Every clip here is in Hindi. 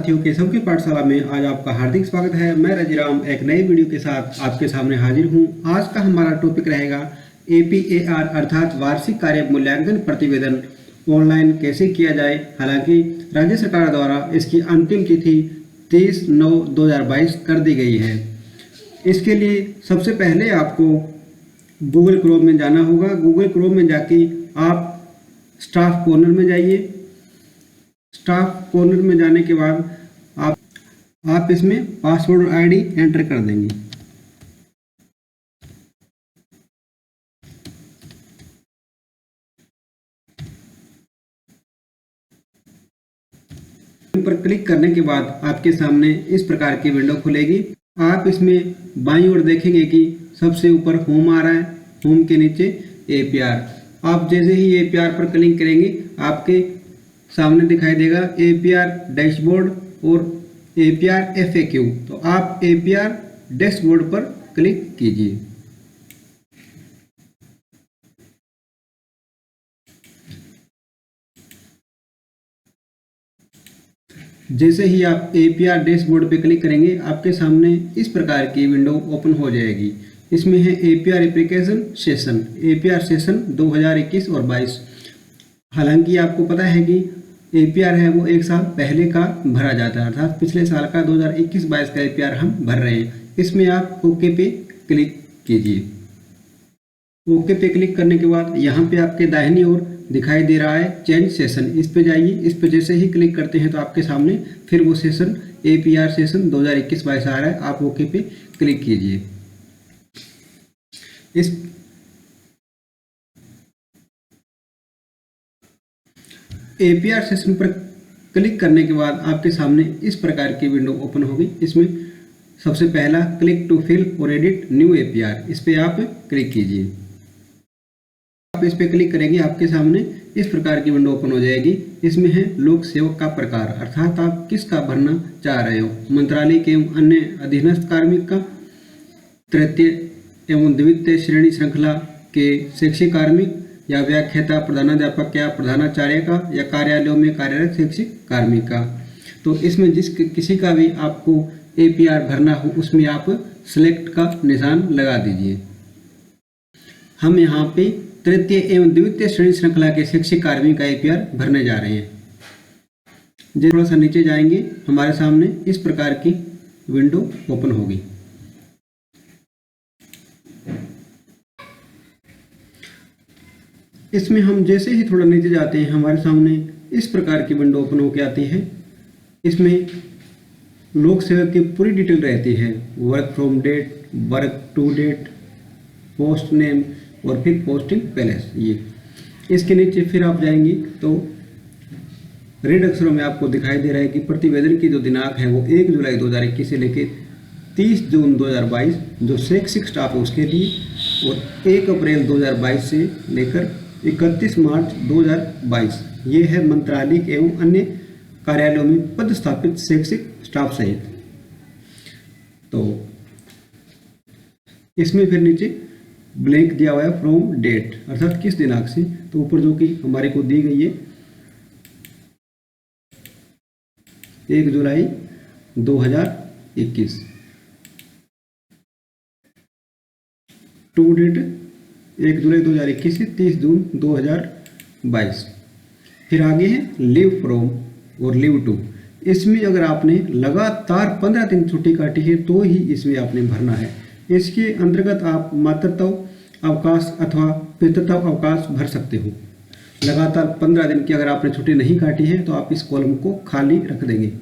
साथियों, केशव की पाठशाला में आज आपका हार्दिक स्वागत है। मैं रजिराम एक नई वीडियो के साथ आपके सामने हाजिर हूं। आज का हमारा टॉपिक रहेगा APAR अर्थात वार्षिक कार्य मूल्यांकन प्रतिवेदन ऑनलाइन कैसे किया जाए। हालांकि राज्य सरकार द्वारा इसकी अंतिम तिथि 30/9/2022 कर दी गई है। इसके लिए सबसे पहले आपको गूगल क्रोम में जाना होगा। गूगल क्रोम में जाके आप स्टाफ कॉर्नर में जाइए। स्टाफ कॉर्नर में जाने के बाद आप इसमें पासवर्ड और आईडी एंटर कर देंगे। पर क्लिक करने के बाद आपके सामने इस प्रकार की विंडो खुलेगी। आप इसमें बाईं ओर देखेंगे कि सबसे ऊपर होम आ रहा है। होम के नीचे APR। आप जैसे ही APR पर क्लिक करेंगे आपके सामने दिखाई देगा APR डैशबोर्ड और APR FAQ। तो आप APR डैशबोर्ड पर क्लिक कीजिए। जैसे ही आप APR डैशबोर्ड पर क्लिक करेंगे आपके सामने इस प्रकार की विंडो ओपन हो जाएगी। इसमें है APR application session, APR session 2021 और 22। हालांकि आपको पता है कि APR है वो एक साल पहले का भरा जाता है, अर्थात पिछले साल का 2021-22 का APR हम भर रहे हैं। इसमें आप ओके पे क्लिक कीजिए। ओके पे क्लिक करने के बाद यहाँ पे आपके दाहिनी ओर दिखाई दे रहा है चेंज सेशन। इस पे जाइए। इस पे जैसे ही क्लिक करते हैं तो आपके सामने फिर वो सेशन APR सेशन 2021-22 आ रहा है। आप ओके पे क्लिक कीजिए। इस APR सेशन पर क्लिक करने के बाद आपके सामने इस प्रकार की विंडो ओपन होगी। इसमें सबसे पहला क्लिक टू फिल और एडिट न्यू APR, इस पे आप क्लिक कीजिए। आप इस पे क्लिक करेंगे आपके सामने इस प्रकार की विंडो ओपन हो जाएगी। इसमें है लोक सेवक का प्रकार, अर्थात आप किसका भरना चाह रहे हो, मंत्रालय के एवं अन्य अधीनस्थ कार्मिक का, तृतीय एवं द्वितीय श्रेणी श्रृंखला के शैक्षिक कार्मिक या व्याख्याता, प्रधानाध्यापक या प्रधानाचार्य का, या कार्यालयों में कार्यरत शैक्षिक कार्मिक का। तो इसमें किसी का भी आपको APR भरना हो उसमें आप सिलेक्ट का निशान लगा दीजिए। हम यहाँ पे तृतीय एवं द्वितीय श्रेणी श्रृंखला के शैक्षिक कार्मिक का APR भरने जा रहे हैं। जब थोड़ा सा नीचे जाएंगे हमारे सामने इस प्रकार की विंडो ओपन होगी। इसमें हम जैसे ही थोड़ा नीचे जाते हैं हमारे सामने इस प्रकार की विंडो ओपन होकर आती है। इसमें लोक सेवक की पूरी डिटेल रहती है, work from date, work to date, post name और फिर पोस्टिंग पैलेस। ये इसके नीचे फिर आप जाएंगी तो रेड अक्षरों में आपको दिखाई दे रहा है कि प्रतिवेदन की जो दिनांक है वो 1 जुलाई 2021 से लेकर 30 जून 2022 जो शैक्षिक स्टाफ है उसके लिए, और 1 अप्रैल 2022 से लेकर 31 मार्च 2022 ये है मंत्रालय एवं अन्य कार्यालयों में पदस्थापित शैक्षिक स्टाफ सहित। तो इसमें फिर नीचे ब्लैंक दिया हुआ है फ्रॉम डेट, अर्थात किस दिनांक से। तो ऊपर जो कि हमारे को दी गई है 1 जुलाई 2021, टू डेट 1 जुलाई 2021 से 30 जून 2022। फिर आगे है लीव फ्रॉम और लीव टू। इसमें अगर आपने लगातार 15 दिन छुट्टी काटी है तो ही इसमें आपने भरना है। इसके अंतर्गत आप मातृत्व अवकाश अथवा पितृत्व अवकाश भर सकते हो। लगातार 15 दिन की अगर आपने छुट्टी नहीं काटी है तो आप इस कॉलम को खाली रख देंगे।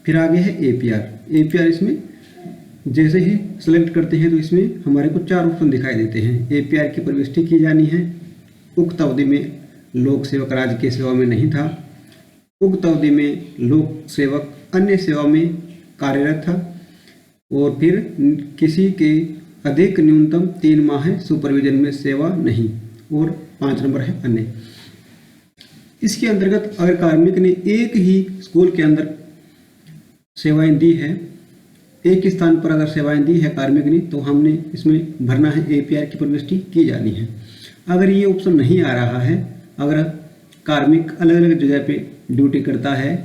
फिर आगे है APR। इसमें जैसे ही सेलेक्ट करते हैं तो इसमें हमारे को 4 ऑप्शन दिखाई देते हैं। APR की प्रविष्टि की जानी है, उक्त अवधि में लोक सेवक राज्य की सेवा में नहीं था, उक्त अवधि में लोक सेवक अन्य सेवा में कार्यरत था, और फिर किसी के अधिक न्यूनतम 3 माह सुपरविजन में सेवा नहीं, और 5 नंबर है अन्य। इसके अंतर्गत अगर कार्मिक ने एक ही स्कूल के अंदर सेवाएं दी है, एक स्थान पर अगर सेवाएं दी है कार्मिक ने, तो हमने इसमें भरना है APR की प्रविष्टि की जानी है। अगर ये ऑप्शन नहीं आ रहा है, अगर कार्मिक अलग अलग जगह पे ड्यूटी करता है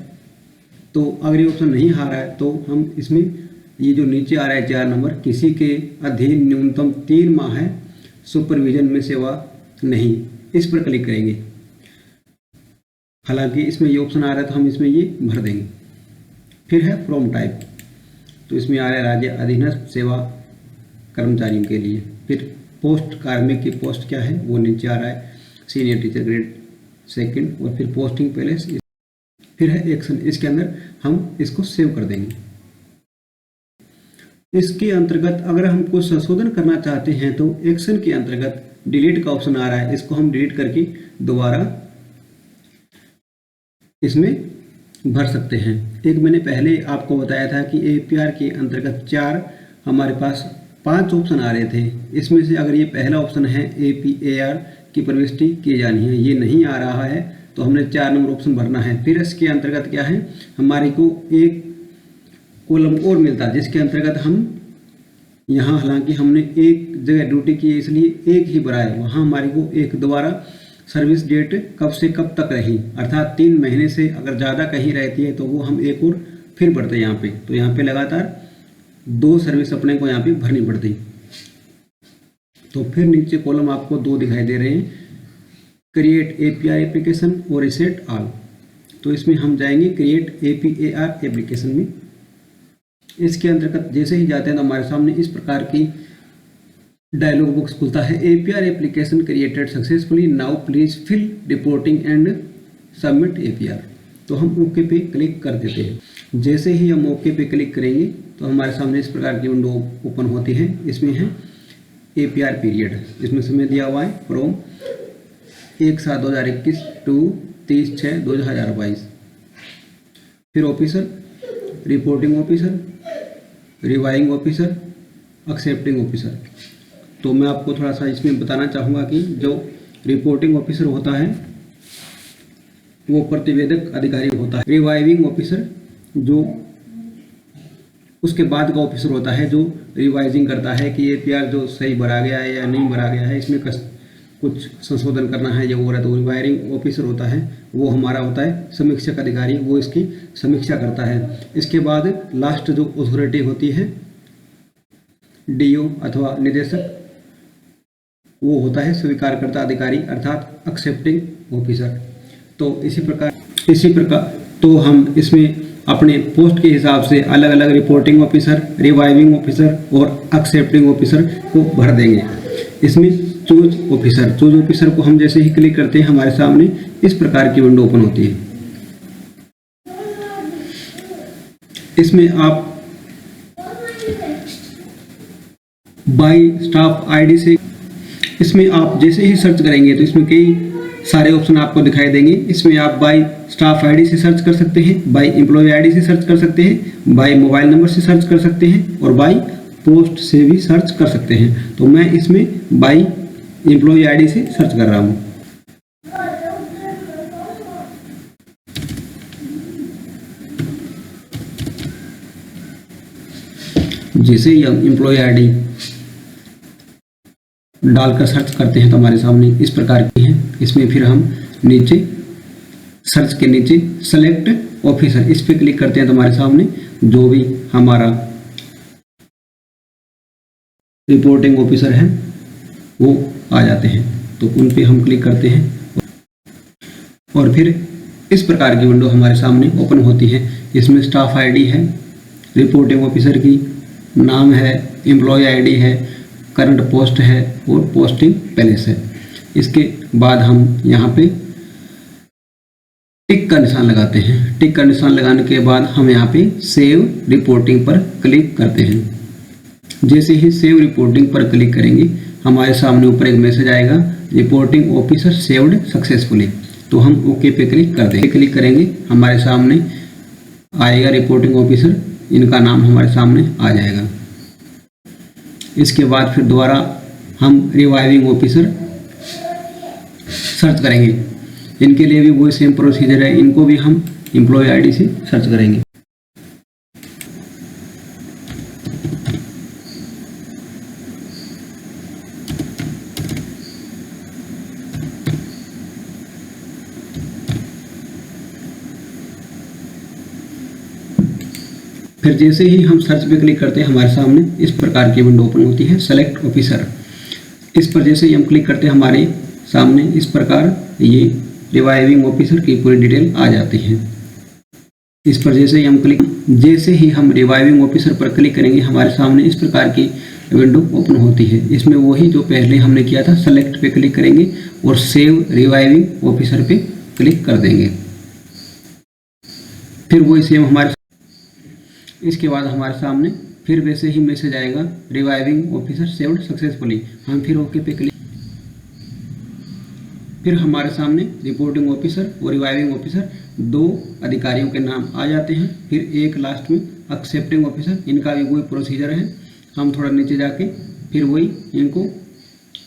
तो अगर ये ऑप्शन नहीं आ रहा है तो हम इसमें ये जो नीचे आ रहा है 4 नंबर, किसी के अधीन न्यूनतम 3 माह है सुपरविजन में सेवा नहीं, इस पर क्लिक करेंगे। हालांकि इसमें ये ऑप्शन आ रहा है तो हम इसमें ये भर देंगे। फिर है फ्रॉम टाइप, तो इसमें आ रहा है राज्य अधीनस्थ सेवा कर्मचारियों के लिए। फिर पोस्ट, कार्मिक की पोस्ट क्या है वो नीचे आ रहा है, सीनियर टीचर ग्रेड 2, और फिर पोस्टिंग पैलेस। फिर है एक्शन, इसके अंदर हम इसको सेव कर देंगे। इसके अंतर्गत अगर हम कुछ संशोधन करना चाहते हैं तो एक्शन के अंतर्गत डिलीट का ऑप्शन आ रहा है, इसको हम डिलीट करके दोबारा इसमें भर सकते हैं। एक मैंने पहले आपको बताया था कि APR के अंतर्गत 4 हमारे पास 5 ऑप्शन आ रहे थे। इसमें से अगर ये पहला ऑप्शन है APAR की प्रविष्टि की जानी है, ये नहीं आ रहा है तो हमने 4 नंबर ऑप्शन भरना है। फिर इसके अंतर्गत क्या है, हमारे को एक कॉलम और मिलता है जिसके अंतर्गत हम यहाँ, हालांकि हमने एक जगह ड्यूटी की इसलिए एक ही भरा है, वहाँ हमारे को एक दोबारा सर्विस डेट कब से कब तक रही, अर्थात 3 महीने से अगर ज़्यादा कहीं रहती है तो वो हम एक और फिर भरते हैं यहाँ पे। तो यहाँ पे लगातार 2 सर्विस अपने को यहाँ पे भरनी पड़ती। तो फिर नीचे कॉलम आपको 2 दिखाई दे रहे हैं, क्रिएट APR एप्लीकेशन और रीसेट ऑल। तो इसमें हम जाएंगे क्रिएट APAR एप्लीकेशन में। इसके अंतर्गत जैसे ही जाते हैं तो हमारे सामने इस प्रकार की डायलॉग बॉक्स खुलता है, APR application created successfully, now please fill reporting and submit APR। तो हम ओके पे क्लिक कर देते हैं। जैसे ही हम ओके पे क्लिक करेंगे तो हमारे सामने इस प्रकार की विंडो ओपन होती है। इसमें है APR पीरियड, इसमें समय दिया हुआ है फ्रॉम 1/7/2021 टू 30/6/2022। फिर officer, reporting officer, reviving officer, accepting officer. तो मैं आपको थोड़ा सा इसमें बताना चाहूँगा कि जो रिपोर्टिंग ऑफिसर होता है वो प्रतिवेदक अधिकारी होता है। रिवाइविंग ऑफिसर जो उसके बाद का ऑफिसर होता है जो रिवाइजिंग करता है कि APR जो सही भरा गया है या नहीं भरा गया है, इसमें कुछ संशोधन करना है या वो रहा। तो रिवाइविंग ऑफिसर होता है वो हमारा होता है समीक्षक अधिकारी, वो इसकी समीक्षा करता है। इसके बाद लास्ट जो अथॉरिटी होती है DO अथवा निदेशक, वो होता है स्वीकारकर्ता अधिकारी अर्थात एक्सेप्टिंग ऑफिसर। तो इसी प्रकार तो हम इसमें अपने पोस्ट के हिसाब से अलग अलग रिपोर्टिंग ऑफिसर, रिवाइविंग ऑफिसर और एक्सेप्टिंग ऑफिसर को भर देंगे। इसमें चूज ऑफिसर को हम जैसे ही क्लिक करते हैं हमारे सामने इस प्रकार की विंडो ओपन होती है। इसमें आप बाय स्टाफ ID से, इसमें आप जैसे ही सर्च करेंगे तो इसमें कई सारे ऑप्शन आपको दिखाई देंगे। इसमें आप बाय स्टाफ ID से सर्च कर सकते हैं, बाय एम्प्लॉय ID से सर्च कर सकते हैं, बाय मोबाइल नंबर से सर्च कर सकते हैं और बाय पोस्ट से भी सर्च कर सकते हैं। तो मैं इसमें बाय एम्प्लॉय ID से सर्च कर रहा हूँ। जैसे ही हम एम्प्लॉय ID डालकर सर्च करते हैं तो हमारे सामने इस प्रकार की है। इसमें फिर हम नीचे सर्च के नीचे सेलेक्ट ऑफिसर, इस पे क्लिक करते हैं तो हमारे सामने जो भी हमारा रिपोर्टिंग ऑफिसर है वो आ जाते हैं। तो उन पे हम क्लिक करते हैं और फिर इस प्रकार की विंडो हमारे सामने ओपन होती है। इसमें स्टाफ ID है, रिपोर्टिंग ऑफिसर की नाम है, एम्प्लॉय ID है, करंट पोस्ट है और पोस्टिंग पैलेस है। इसके बाद हम यहाँ पे टिक का निशान लगाते हैं। टिक का निशान लगाने के बाद हम यहाँ पे सेव रिपोर्टिंग पर क्लिक करते हैं। जैसे ही सेव रिपोर्टिंग पर क्लिक करेंगे हमारे सामने ऊपर एक मैसेज आएगा, रिपोर्टिंग ऑफिसर सेव्ड सक्सेसफुली। तो हम ओके पे क्लिक कर देंगे। क्लिक करेंगे हमारे सामने आएगा रिपोर्टिंग ऑफिसर, इनका नाम हमारे सामने आ जाएगा। इसके बाद फिर दोबारा हम रिवाइविंग ऑफिसर सर्च करेंगे। इनके लिए भी वही सेम प्रोसीजर है, इनको भी हम एम्प्लॉय ID से सर्च करेंगे। फिर जैसे ही हम सर्च पे क्लिक करते हैं हमारे सामने इस प्रकार की विंडो ओपन होती है, सेलेक्ट ऑफिसर। इस पर जैसे ही हम क्लिक करते हैं हमारे सामने इस प्रकार ये रिवाइविंग ऑफिसर की पूरी डिटेल आ जाती है। इस पर जैसे ही हम रिवाइविंग ऑफिसर पर क्लिक करेंगे हमारे सामने इस प्रकार की विंडो ओपन होती है। इसमें वही जो पहले हमने किया था, सेलेक्ट पे क्लिक करेंगे और सेव रिवाइविंग ऑफिसर पे क्लिक कर देंगे। फिर वही सेम इसके बाद हमारे सामने फिर वैसे ही मैसेज आएगा, रिवाइविंग ऑफिसर सेव्ड सक्सेसफुली। हम फिर ओके पे क्लिक, फिर हमारे सामने रिपोर्टिंग ऑफिसर और रिवाइविंग ऑफिसर दो अधिकारियों के नाम आ जाते हैं। फिर एक लास्ट में एक्सेप्टिंग ऑफिसर, इनका भी वही प्रोसीजर है। हम थोड़ा नीचे जाके फिर वही इनको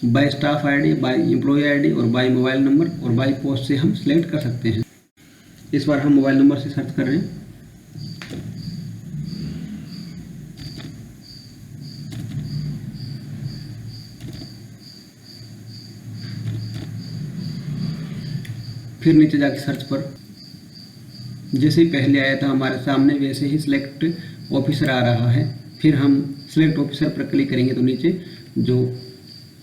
by staff ID, by employee ID और बाय मोबाइल नंबर और बाय पोस्ट से हम सिलेक्ट कर सकते हैं। इस बार हम मोबाइल नंबर से सर्च कर रहे हैं। फिर नीचे जाके सर्च पर जैसे ही पहले आया था हमारे सामने वैसे ही सिलेक्ट ऑफिसर आ रहा है। फिर हम सिलेक्ट ऑफिसर पर क्लिक करेंगे तो नीचे जो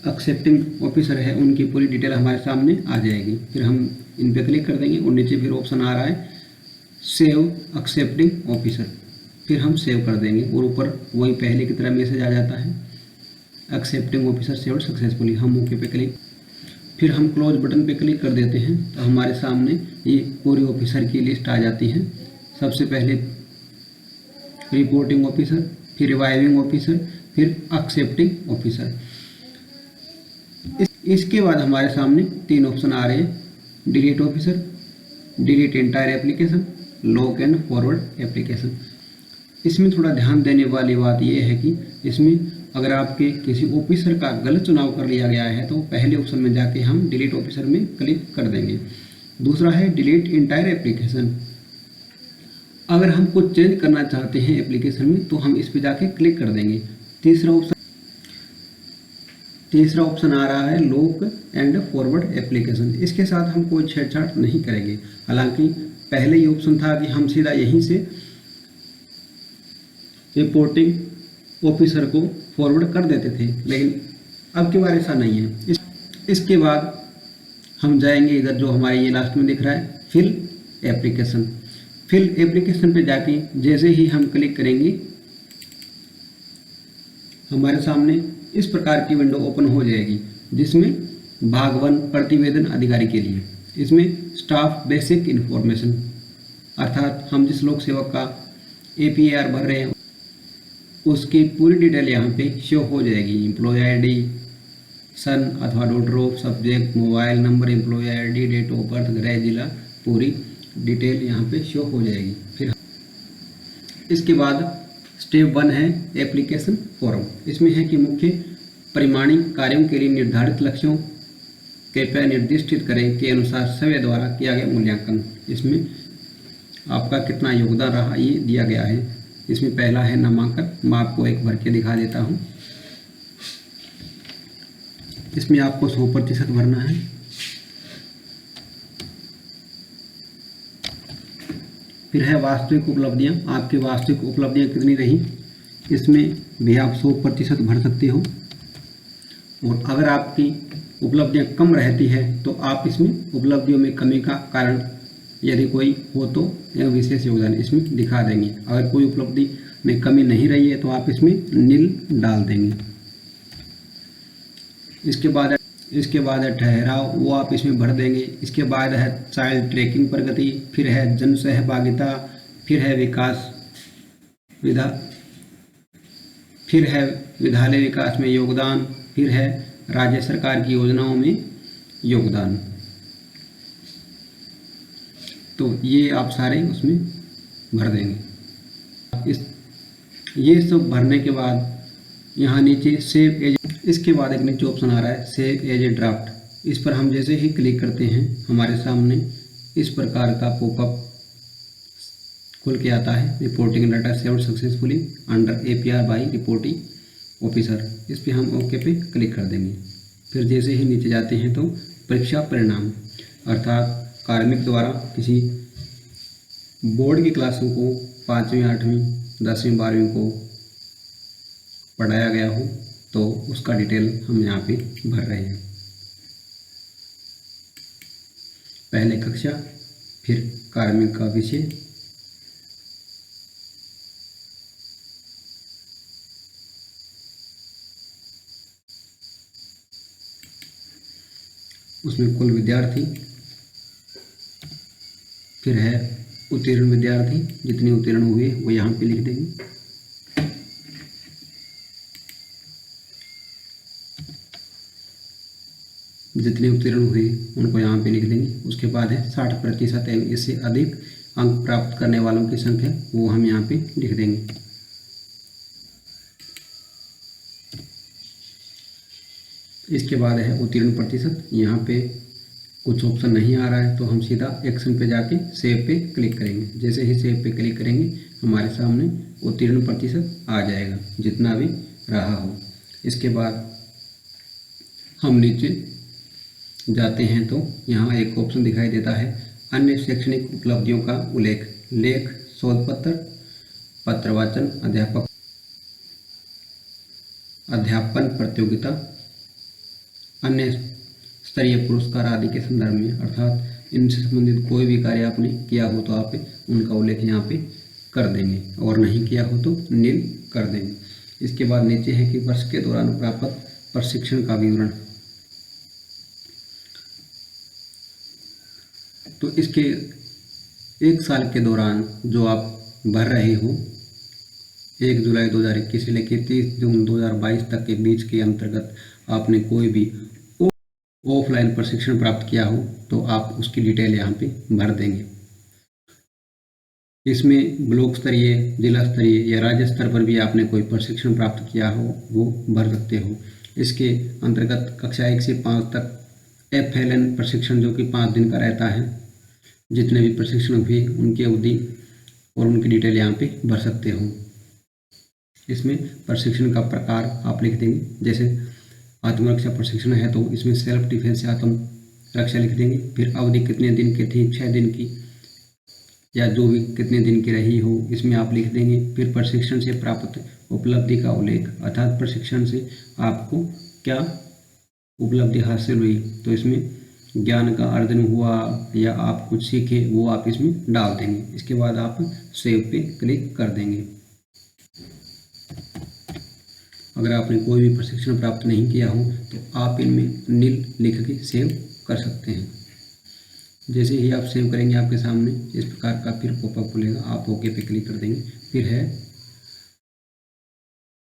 एक्सेप्टिंग ऑफिसर है उनकी पूरी डिटेल हमारे सामने आ जाएगी। फिर हम इन पर क्लिक कर देंगे और नीचे फिर ऑप्शन आ रहा है सेव एक्सेप्टिंग ऑफिसर। फिर हम सेव कर देंगे और ऊपर वही पहले की तरह मैसेज आ जाता है, एक्सेप्टिंग ऑफिसर सेव्ड सक्सेसफुली। हम ओके पे क्लिक, फिर हम क्लोज बटन पे क्लिक कर देते हैं तो हमारे सामने ये पूरी ऑफिसर की लिस्ट आ जाती है। सबसे पहले रिपोर्टिंग ऑफिसर, फिर रिवाइविंग ऑफिसर, फिर एक्सेप्टिंग ऑफिसर। इसके बाद हमारे सामने तीन ऑप्शन आ रहे हैं, delete officer, delete entire application, lock and forward application. इसमें थोड़ा ध्यान देने वाली बात यह है कि इसमें अगर आपके किसी ऑफिसर का गलत चुनाव कर लिया गया है तो पहले ऑप्शन में जाके हम डिलीट ऑफिसर में क्लिक कर देंगे। दूसरा है डिलीट एंटायर एप्लीकेशन। अगर हम कुछ चेंज करना चाहते हैं एप्लीकेशन में तो हम इस पे जाके क्लिक कर देंगे। तीसरा ऑप्शन आ रहा है लॉक एंड फॉरवर्ड एप्लीकेशन। इसके साथ हम कोई छेड़छाड़ नहीं करेंगे। हालांकि पहले ये ऑप्शन था कि हम सीधा यहीं से रिपोर्टिंग ऑफिसर को फॉरवर्ड कर देते थे, लेकिन अब की बार ऐसा नहीं है। इसके बाद हम जाएंगे इधर जो हमारे ये लास्ट में दिख रहा है फिल एप्लीकेशन। फिल एप्लीकेशन पे जाके जैसे ही हम क्लिक करेंगे हमारे सामने इस प्रकार की विंडो ओपन हो जाएगी, जिसमें भाग 1 प्रतिवेदन अधिकारी के लिए इसमें स्टाफ बेसिक इन्फॉर्मेशन, अर्थात हम जिस लोक सेवक का APAR भर रहे हैं उसकी पूरी डिटेल यहाँ पे शो हो जाएगी। एम्प्लॉय आईडी, सन अथवा daughter of subject, mobile number, employee ID, date of birth, गृह जिला, पूरी डिटेल यहाँ पे शो हो जाएगी। फिर इसके बाद स्टेप 1 है एप्लीकेशन फॉर्म। इसमें है कि मुख्य परिमाणिक कार्यों के लिए निर्धारित लक्ष्यों कृपया निर्दिष्टित करें के अनुसार सभी द्वारा किया गया मूल्यांकन। इसमें आपका कितना योगदान रहा ये दिया गया है। इसमें पहला है नामांकन। मैं आपको एक भर के दिखा देता हूँ। इसमें आपको 100% भरना है। फिर है वास्तविक उपलब्धियाँ। आपकी वास्तविक उपलब्धियाँ कितनी रही इसमें भी आप 100% भर सकते हो। और अगर आपकी उपलब्धियाँ कम रहती है तो आप इसमें उपलब्धियों में कमी का कारण यदि कोई हो तो यह विशेष योगदान इसमें दिखा देंगे। अगर कोई उपलब्धि में कमी नहीं रही है तो आप इसमें नील डाल देंगे। इसके बाद है ठहराव, वो आप इसमें भर देंगे। इसके बाद है चाइल्ड ट्रैकिंग प्रगति, फिर है जन सहभागिता, फिर है फिर है विद्यालय विकास में योगदान, फिर है राज्य सरकार की योजनाओं में योगदान। तो ये आप सारे उसमें भर देंगे। ये सब भरने के बाद यहाँ नीचे सेव एज, इसके बाद एक नीचे ऑप्शन आ रहा है सेव एज ए ड्राफ्ट। इस पर हम जैसे ही क्लिक करते हैं हमारे सामने इस प्रकार का पॉपअप खुल के आता है, reporting data saved successfully under APR by reporting officer. इस पर हम ओके पे क्लिक कर देंगे। फिर जैसे ही नीचे जाते हैं तो परीक्षा परिणाम, अर्थात कार्मिक द्वारा किसी बोर्ड की क्लासों को 5वीं 8वीं 10वीं 12वीं को पढ़ाया गया हो तो उसका डिटेल हम यहाँ पे भर रहे हैं। पहले कक्षा, फिर कार्मिक का विषय, उसमें कुल विद्यार्थी, फिर है उत्तीर्ण विद्यार्थी, जितने उत्तीर्ण हुए वो यहाँ पे लिख देंगे। जितने उत्तीर्ण हुए उनको यहाँ पे लिख देंगे। उसके बाद है 60% एवं इससे अधिक अंक प्राप्त करने वालों की संख्या, वो हम यहाँ पे लिख देंगे। इसके बाद है उत्तीर्ण प्रतिशत। यहाँ पे कुछ ऑप्शन नहीं आ रहा है तो हम सीधा एक्शन पे जाके सेव पे क्लिक करेंगे। जैसे ही सेव पे क्लिक करेंगे हमारे सामने उत्तीर्ण प्रतिशत आ जाएगा, जितना भी रहा हो। इसके बाद हम नीचे जाते हैं तो यहाँ एक ऑप्शन दिखाई देता है, अन्य शैक्षणिक उपलब्धियों का उल्लेख, लेख, शोध पत्र, पत्रवाचन, अध्यापन प्रतियोगिता, अन्य स्तरीय पुरस्कार आदि के संदर्भ में, अर्थात इनसे संबंधित कोई भी कार्य आपने किया हो तो आप उनका उल्लेख यहाँ पे कर देंगे, और नहीं किया हो तो नील कर देंगे। इसके बाद नीचे है कि वर्ष के दौरान प्राप्त प्रशिक्षण का विवरण। तो इसके 1 साल के दौरान जो आप भर रहे हो, 1 जुलाई 2021 से लेकर 30 जून 2022 तक के बीच के अंतर्गत आपने कोई भी ऑफलाइन प्रशिक्षण प्राप्त किया हो तो आप उसकी डिटेल यहाँ पे भर देंगे। इसमें ब्लॉक स्तरीय, जिला स्तरीय या राज्य स्तर पर भी आपने कोई प्रशिक्षण प्राप्त किया हो वो भर सकते हो। इसके अंतर्गत कक्षा 1 से 5 तक FLN प्रशिक्षण जो कि 5 दिन का रहता है, जितने भी प्रशिक्षण हुए उनकी अवधि और उनकी डिटेल यहाँ पे भर सकते हो। इसमें प्रशिक्षण का प्रकार आप लिख देंगे। जैसे आत्मरक्षा प्रशिक्षण है तो इसमें सेल्फ डिफेंस या आत्म रक्षा लिख देंगे। फिर अवधि कितने दिन की थी, 6 दिन की या जो भी कितने दिन की रही हो, इसमें आप लिख देंगे। फिर प्रशिक्षण से प्राप्त उपलब्धि का उल्लेख, अर्थात प्रशिक्षण से आपको क्या उपलब्धि हासिल हुई, तो इसमें ज्ञान का अर्जन हुआ या आप कुछ सीखे वो आप इसमें डाल देंगे। इसके बाद आप सेव पे क्लिक कर देंगे। अगर आपने कोई भी प्रशिक्षण प्राप्त नहीं किया हो तो आप इनमें नील लिख के सेव कर सकते हैं। जैसे ही आप सेव करेंगे आपके सामने इस प्रकार का फिर पॉपअप खुलेगा, आप ओके पे क्लिक कर देंगे। फिर है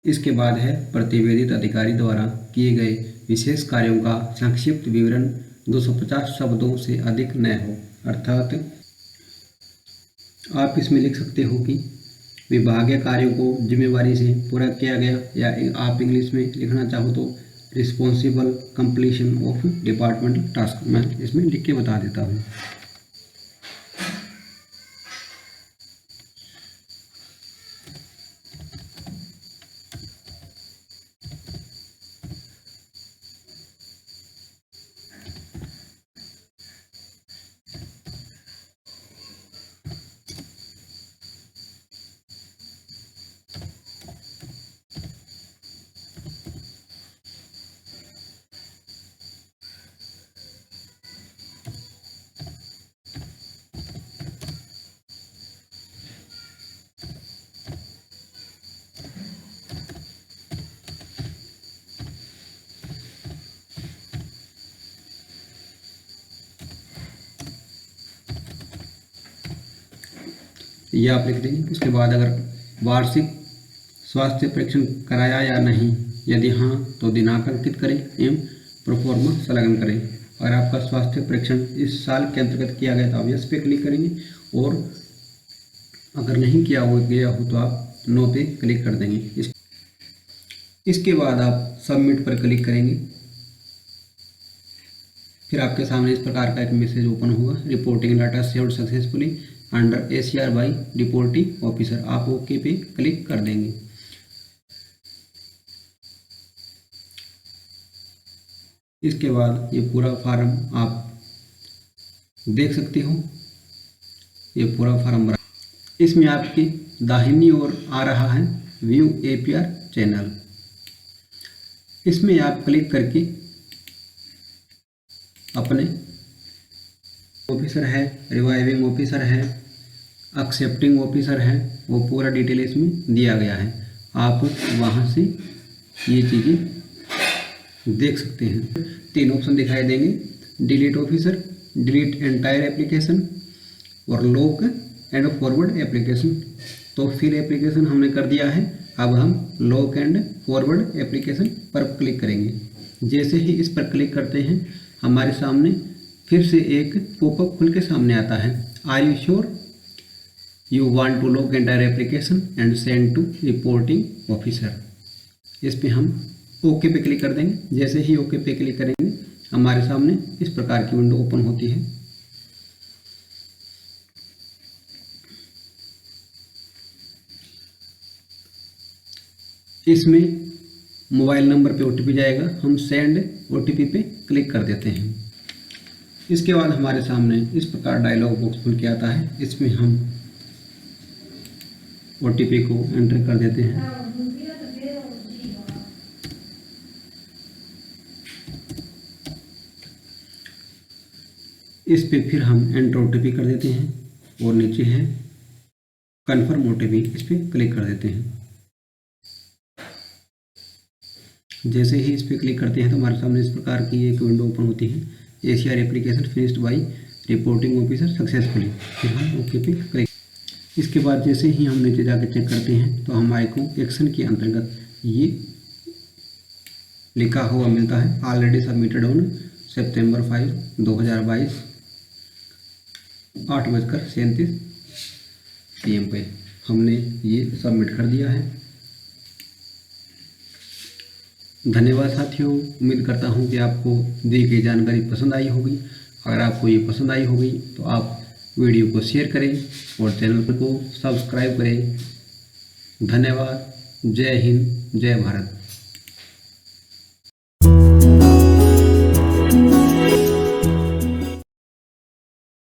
इसके बाद है प्रतिवेदित अधिकारी द्वारा किए गए विशेष कार्यों का संक्षिप्त विवरण 250 शब्दों से अधिक न हो, अर्थात आप इसमें लिख सकते हो कि विभागीय कार्यों को जिम्मेवारी से पूरा किया गया, या आप इंग्लिश में लिखना चाहो तो responsible completion of departmental task. मैं इसमें लिख के बता देता हूँ। ये आप लिख देंगे। उसके बाद अगर वार्षिक स्वास्थ्य परीक्षण कराया या नहीं, यदि हाँ तो दिनांक अंकित करें एवं प्रोफॉर्मा संलग्न करें। अगर आपका स्वास्थ्य परीक्षण इस साल के अंतर्गत किया गया तो आप यस पे क्लिक करेंगे, और अगर नहीं किया गया हो तो आप नो पे क्लिक कर देंगे। इसके बाद आप सबमिट पर क्लिक करेंगे। फिर आपके सामने इस प्रकार का एक मैसेज ओपन होगा, reporting data saved successfully under ACR by reporting officer. आप ओके पे क्लिक कर देंगे। इसके बाद ये पूरा फार्म आप देख सकते हो, ये पूरा फार्म भरा। इसमें आपकी दाहिनी ओर आ रहा है व्यू APR चैनल। इसमें आप क्लिक करके अपने ऑफिसर है, रिवाइविंग ऑफिसर है, एक्सेप्टिंग ऑफिसर है, वो पूरा डिटेल इसमें दिया गया है। आप वहाँ से ये चीज़ें देख सकते हैं। 3 ऑप्शन दिखाई देंगे, delete officer, delete entire application और लॉक एंड फॉरवर्ड एप्लीकेशन। तो फिर एप्लीकेशन हमने कर दिया है, अब हम लॉक एंड फॉरवर्ड एप्लीकेशन पर क्लिक करेंगे। जैसे ही इस पर क्लिक करते हैं हमारे सामने फिर से एक पॉपअप खुल के सामने आता है, are you sure you want to lock entire application and send to reporting officer. इस पर हम ओके पे क्लिक कर देंगे। जैसे ही ओके पे क्लिक करेंगे हमारे सामने इस प्रकार की विंडो ओपन होती है। इसमें मोबाइल नंबर पे OTP जाएगा, हम सेंड OTP पे क्लिक कर देते हैं। इसके बाद हमारे सामने इस प्रकार डायलॉग बॉक्स खुल के आता है। इसमें हम OTP को एंटर कर देते हैं। इस पे फिर हम एंटर OTP कर देते हैं और नीचे है कन्फर्म OTP, इस पे क्लिक कर देते हैं। जैसे ही इस पर क्लिक करते हैं तो हमारे सामने इस प्रकार की एक विंडो ओपन होती है, ACR application finished by reporting officer successfully. फिर हम ओके पे क्लिक। इसके बाद जैसे ही हम नीचे जाकर चेक करते हैं तो हमारे को एक्शन के अंतर्गत ये लिखा हुआ मिलता है, already submitted on September 5, 2022 8:37 PM पे हमने ये सबमिट कर दिया है। धन्यवाद साथियों, उम्मीद करता हूँ कि आपको दी गई जानकारी पसंद आई होगी। अगर आपको ये पसंद आई होगी तो आप वीडियो को शेयर करें और चैनल को सब्सक्राइब करें। धन्यवाद। जय हिंद, जय भारत।